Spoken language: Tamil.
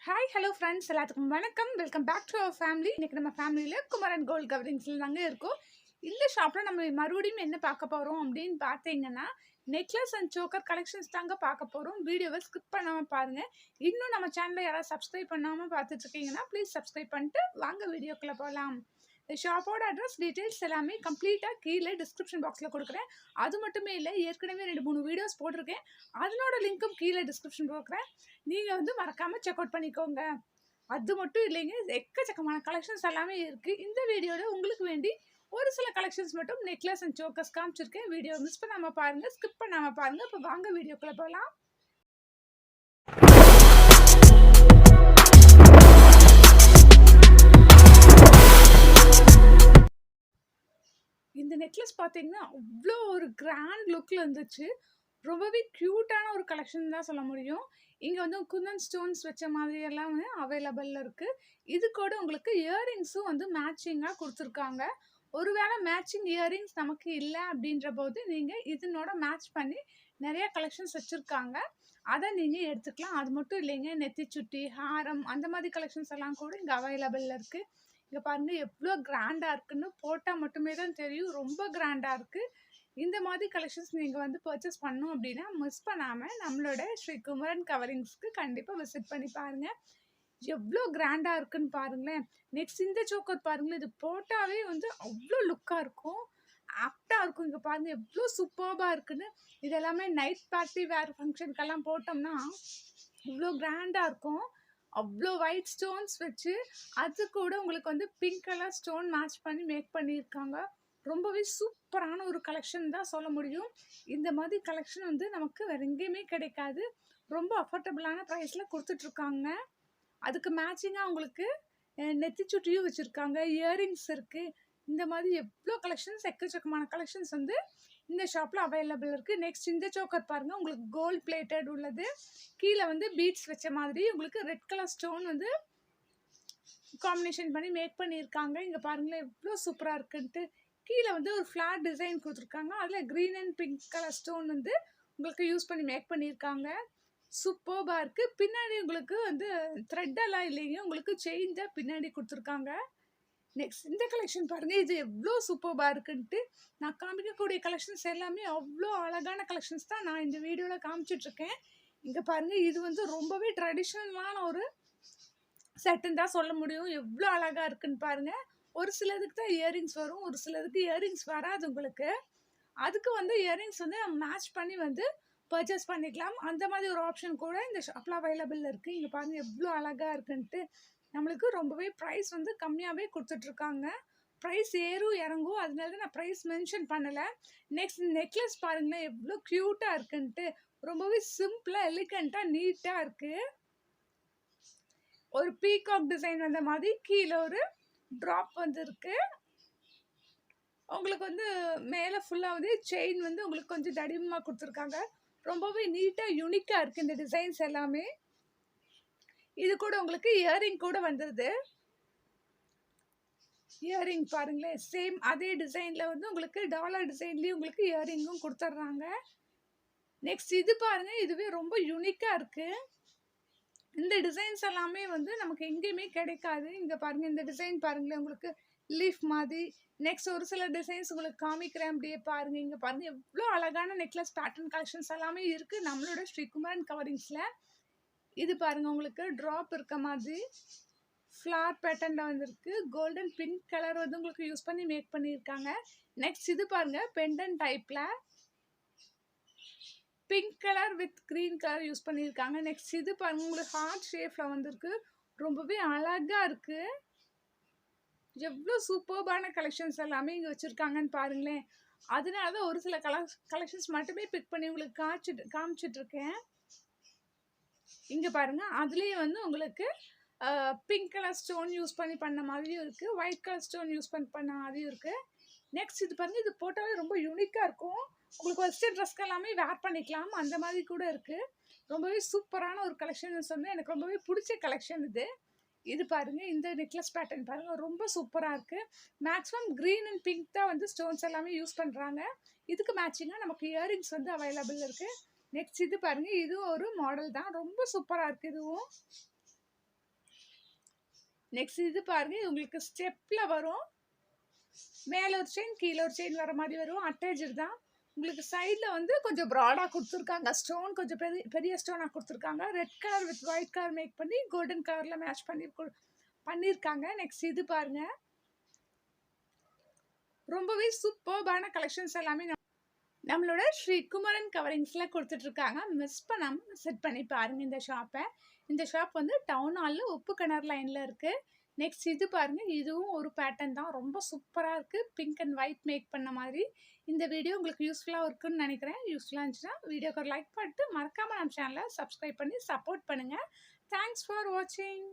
ஹாய் ஹலோ ஃப்ரெண்ட்ஸ், எல்லாத்துக்கும் வணக்கம். Welcome back to our family. இன்றைக்கி நம்ம ஃபேமிலியில் குமரன் கோல்ட் கவரிங்ஸில் தாங்க இருக்கோம். இந்த ஷாப்பில் நம்ம மறுபடியும் என்ன பார்க்க போகிறோம் அப்படின்னு பார்த்தீங்கன்னா, நெக்லஸ் அண்ட் சோக்கர் கலெக்ஷன்ஸ் தாங்க பார்க்க போகிறோம். வீடியோவை ஸ்கிப் பண்ணாமல் பாருங்கள். இன்னும் நம்ம சேனலை யாராவது சப்ஸ்கிரைப் பண்ணாமல் பார்த்துட்ருக்கீங்கன்னா ப்ளீஸ் சப்ஸ்கிரைப் பண்ணிட்டு வாங்க வீடியோக்குள்ளே போகலாம். இந்த ஷாப்போட அட்ரஸ் டீட்டெயில்ஸ் எல்லாமே கம்ப்ளீட்டாக கீழே டிஸ்கிரிப்ஷன் பாக்ஸில் கொடுக்குறேன். அது மட்டுமே இல்லை, ஏற்கனவே 2-3 வீடியோஸ் போட்டிருக்கேன். அதனோட லிங்க்கும் கீழே டிஸ்கிரிப்ஷன் கொடுக்குறேன். நீங்கள் மறக்காமல் செக் அவுட் பண்ணிக்கோங்க. அது மட்டும் இல்லைங்க, எக்கச்சக்கமான கலெக்ஷன்ஸ் எல்லாமே இருக்குது. இந்த வீடியோவில் உங்களுக்கு வேண்டி ஒரு சில கலெக்ஷன்ஸ் மட்டும் நெக்லஸ் அண்ட் சோக்கர்ஸ் காமிச்சிருக்கேன். வீடியோ மிஸ் பண்ணாமல் பாருங்கள், ஸ்கிப் பண்ணாமல் பாருங்கள். இப்போ வாங்க வீடியோக்குள்ளே போகலாம். இந்த நெக்லஸ் பார்த்தீங்கன்னா அவ்வளோ ஒரு கிராண்ட் லுக்கில் இருந்துச்சு. ரொம்பவே க்யூட்டான ஒரு கலெக்ஷன் தான் சொல்ல முடியும். இங்கே குந்தன் ஸ்டோன்ஸ் வச்ச மாதிரி எல்லாமே அவைலபிளில் இருக்குது. இது கூட உங்களுக்கு இயரிங்ஸும் மேட்சிங்காக கொடுத்துருக்காங்க. ஒருவேளை மேட்சிங் இயரிங்ஸ் நமக்கு இல்லை அப்படின்ற போது நீங்கள் இதனோட மேட்ச் பண்ணி நிறைய கலெக்ஷன்ஸ் வச்சுருக்காங்க. அதை நீங்கள் எடுத்துக்கலாம். அது மட்டும் இல்லைங்க, நெத்திச்சுட்டி, ஹாரம் அந்த மாதிரி கலெக்ஷன்ஸ் எல்லாம் கூட இங்கே அவைலபிளில் இருக்குது. இங்கே பாருங்கள் எவ்வளோ கிராண்டாக இருக்குன்னு போட்டால் மட்டுமே தான் தெரியும். ரொம்ப கிராண்டாக இருக்குது. இந்த மாதிரி கலெக்ஷன்ஸ் நீங்கள் பர்ச்சேஸ் பண்ணோம் அப்படின்னா மிஸ் பண்ணாமல் நம்மளோட ஸ்ரீ குமரன் கவரிங்ஸ்க்கு கண்டிப்பாக விசிட் பண்ணி பாருங்கள். எவ்வளோ கிராண்டாக இருக்குன்னு பாருங்களேன். நெக்ஸ்ட் இந்த சோக்கர் பாருங்களேன், இது போட்டாவே அவ்வளோ லுக்காக இருக்கும், ஆப்டாக இருக்கும். இங்கே பாருங்கள் எவ்வளோ சூப்பர்பாக இருக்குன்னு. இது எல்லாமே நைட் பார்ட்டி வேறு ஃபங்க்ஷனுக்கெல்லாம் போட்டோம்னா இவ்வளோ கிராண்டாக இருக்கும். அவ்வளோ ஒயிட் ஸ்டோன்ஸ் வச்சு அது கூட உங்களுக்கு பிங்க் கலர் ஸ்டோன் மேட்ச் பண்ணி மேக் பண்ணியிருக்காங்க. ரொம்பவே சூப்பரான ஒரு கலெக்ஷன் தான் சொல்ல முடியும். இந்த மாதிரி கலெக்ஷன் நமக்கு வேறு எங்கேயுமே கிடைக்காது. ரொம்ப அஃபோர்டபுளான ப்ரைஸில் கொடுத்துட்ருக்காங்க. அதுக்கு மேட்சிங்காக உங்களுக்கு நெத்திச்சுட்டியும் வச்சுருக்காங்க, இயரிங்ஸ் இருக்குது. இந்த மாதிரி எவ்வளோ கலெக்ஷன்ஸ், எக்கச்சக்கமான கலெக்ஷன்ஸ் இந்த ஷாப்பில் அவைலபிள் இருக்குது. நெக்ஸ்ட் இந்த சோக்கர் பாருங்கள், உங்களுக்கு கோல்ட் பிளேட்டட் உள்ளது. கீழே பீட்ஸ் வச்ச மாதிரி உங்களுக்கு ரெட் கலர் ஸ்டோன் காம்பினேஷன் பண்ணி மேக் பண்ணியிருக்காங்க. இங்கே பாருங்களேன் எவ்வளோ சூப்பராக இருக்குன்ட்டு. கீழே ஒரு ஃப்ளாட் டிசைன் கொடுத்துருக்காங்க. அதில் green and pink colour stone உங்களுக்கு யூஸ் பண்ணி மேக் பண்ணியிருக்காங்க. சூப்பர்பாக இருக்குது. பின்னாடி உங்களுக்கு த்ரெட்டெல்லாம் இல்லைங்க, உங்களுக்கு செயின் தான் பின்னாடி கொடுத்துருக்காங்க. நெக்ஸ்ட் இந்த கலெக்ஷன் பாருங்கள், இது எவ்வளோ சூப்பர்பாக இருக்குன்ட்டு. நான் காமிக்கக்கூடிய கலெக்ஷன்ஸ் எல்லாமே அவ்வளோ அழகான கலெக்ஷன்ஸ் தான் நான் இந்த வீடியோவில் காமிச்சிட்ருக்கேன். இங்கே பாருங்கள், இது ரொம்பவே ட்ரெடிஷ்னலான ஒரு செட்டுன்னு தான் சொல்ல முடியும். எவ்வளோ அழகாக இருக்குன்னு பாருங்கள். ஒரு சிலதுக்கு தான் இயரிங்ஸ் வரும், ஒரு சிலதுக்கு இயரிங்ஸ் வராது உங்களுக்கு. அதுக்கு இயரிங்ஸ் மேட்ச் பண்ணி பர்ச்சேஸ் பண்ணிக்கலாம். அந்த மாதிரி ஒரு ஆப்ஷன் கூட இந்த ஷாப்பில் அவைலபிள் இருக்குது. இங்கே பாருங்கள் எவ்வளோ அழகாக இருக்குன்ட்டு. நம்மளுக்கு ரொம்பவே ப்ரைஸ் கம்மியாகவே கொடுத்துட்ருக்காங்க. ப்ரைஸ் ஏறும் இறங்கும், அதனால தான் நான் ப்ரைஸ் மென்ஷன் பண்ணலை. நெக்ஸ்ட் நெக்லஸ் பாருங்களேன் எவ்வளோ க்யூட்டாக இருக்குன்ட்டு. ரொம்பவே சிம்பிளாக எலிகண்ட்டாக நீட்டாக இருக்குது. ஒரு பீகாக் டிசைன் வந்த மாதிரி கீழே ஒரு ட்ராப் இருக்குது. உங்களுக்கு மேலே ஃபுல்லாக செயின் உங்களுக்கு கொஞ்சம் தடிமமாக கொடுத்துருக்காங்க. ரொம்பவே நீட்டாக யூனிக்காக இருக்குது இந்த டிசைன்ஸ் எல்லாமே. இது கூட உங்களுக்கு இயரிங் கூட வந்துடுது. இயரிங் பாருங்களேன், சேம் அதே டிசைனில் உங்களுக்கு டாலர் டிசைன்லேயும் உங்களுக்கு இயரிங்கும் கொடுத்துட்றாங்க. நெக்ஸ்ட் இது பாருங்கள், இதுவே ரொம்ப யூனிக்காக இருக்குது. இந்த டிசைன்ஸ் எல்லாமே நமக்கு எங்கேயுமே கிடைக்காது. இங்கே பாருங்கள், இந்த டிசைன் பாருங்களேன் உங்களுக்கு லீஃப் மாதிரி. நெக்ஸ்ட் ஒரு சில டிசைன்ஸ் உங்களுக்கு காமிக்கிறேன், அப்படியே பாருங்கள். இங்கே பாருங்கள் எவ்வளோ அழகான நெக்லஸ் பேட்டர்ன் கலெக்ஷன்ஸ் எல்லாமே இருக்குது நம்மளோட ஸ்ரீ குமரன் கவரிங்ஸில். இது பாருங்கள், உங்களுக்கு ட்ராப் இருக்க மாதிரி ஃப்ளார் பேட்டர்னில் வந்திருக்கு. கோல்டன் பிங்க் கலர் உங்களுக்கு யூஸ் பண்ணி மேக் பண்ணியிருக்காங்க. நெக்ஸ்ட் இது பாருங்கள், பெண்டன் டைப்பில் pink colour with green colour use பண்ணியிருக்காங்க. நெக்ஸ்ட் இது பாருங்கள், உங்களுக்கு ஹார்ட் ஷேப்பில் வந்திருக்கு. ரொம்பவே அழகாக இருக்குது. எவ்வளோ சூப்பர்பான கலெக்ஷன்ஸ் எல்லாமே இங்கே வச்சுருக்காங்கன்னு பாருங்களேன். அதனால தான் ஒரு சில கலெக்ஷன்ஸ் மட்டுமே பிக் பண்ணி உங்களுக்கு காமிச்சிட்ருக்கேன். இங்கே பாருங்கள், அதுலேயே உங்களுக்கு பிங்க் கலர் ஸ்டோன் யூஸ் பண்ணி பண்ண மாதிரியும் இருக்குது, ஒயிட் கலர் ஸ்டோன் யூஸ் பண்ண மாதிரியும் இருக்குது. நெக்ஸ்ட் இது பாருங்கள், இது போட்டாலே ரொம்ப யூனிக்காக இருக்கும். உங்களுக்கு வெஸ்டர்ன் ட்ரெஸ்க்கு எல்லாமே வேர் பண்ணிக்கலாம், அந்த மாதிரி கூட இருக்குது. ரொம்பவே சூப்பரான ஒரு கலெக்ஷன் எனக்கு ரொம்பவே பிடிச்ச கலெக்ஷன் இது. இது பாருங்கள், இந்த நெக்லஸ் பேட்டர்ன் பாருங்கள் ரொம்ப சூப்பராக இருக்குது. மேக்ஸிமம் க்ரீன் அண்ட் பிங்க் தான் ஸ்டோன்ஸ் எல்லாமே யூஸ் பண்ணுறாங்க. இதுக்கு மேட்சிங்காக நமக்கு இயரிங்ஸ் அவைலபிள் இருக்குது. நெக்ஸ்ட் இது பாருங்கள், இது ஒரு மாடல் தான், ரொம்ப சூப்பராக இருக்குது. இதுவும் நெக்ஸ்ட் இது பாருங்க, உங்களுக்கு ஸ்டெப்ல வரும். மேல ஒரு செயின் கீழே ஒரு செயின் வர மாதிரி வரும். அட்டாச்சு தான். உங்களுக்கு சைடில் வந்து கொஞ்சம் ப்ராடாக கொடுத்துருக்காங்க. ஸ்டோன் கொஞ்சம் பெரிய பெரிய ஸ்டோனாக கொடுத்துருக்காங்க. Red colour with white colour make பண்ணி கோல்டன் கலரில் மேட்ச் பண்ணியிருக்காங்க. நெக்ஸ்ட் இது பாருங்க, ரொம்பவே சூப்பர்பான கலெக்ஷன்ஸ் எல்லாமே நம்மளோட ஸ்ரீ குமரன் கவரிங்ஸில் கொடுத்துட்ருக்காங்க. மிஸ் பண்ணாமல் விசிட் பண்ணி பாருங்கள் இந்த ஷாப்பை. இந்த ஷாப் வந்து டவுன் ஹாலில் உப்பு கிணறு லைனில் இருக்குது. நெக்ஸ்ட் இது பாருங்கள், இதுவும் ஒரு பேட்டர்ன் தான். ரொம்ப சூப்பராக இருக்குது. பிங்க் அண்ட் ஒயிட் மேக் பண்ண மாதிரி. இந்த வீடியோ உங்களுக்கு யூஸ்ஃபுல்லாக இருக்குன்னு நினைக்கிறேன். யூஸ்ஃபுல்லாக இருந்துச்சுன்னா வீடியோக்கு ஒரு லைக் பண்ணிட்டு மறக்காமல் நம்ம சேனலை சப்ஸ்கிரைப் பண்ணி சப்போர்ட் பண்ணுங்கள். தேங்க்ஸ் ஃபார் வாட்சிங்.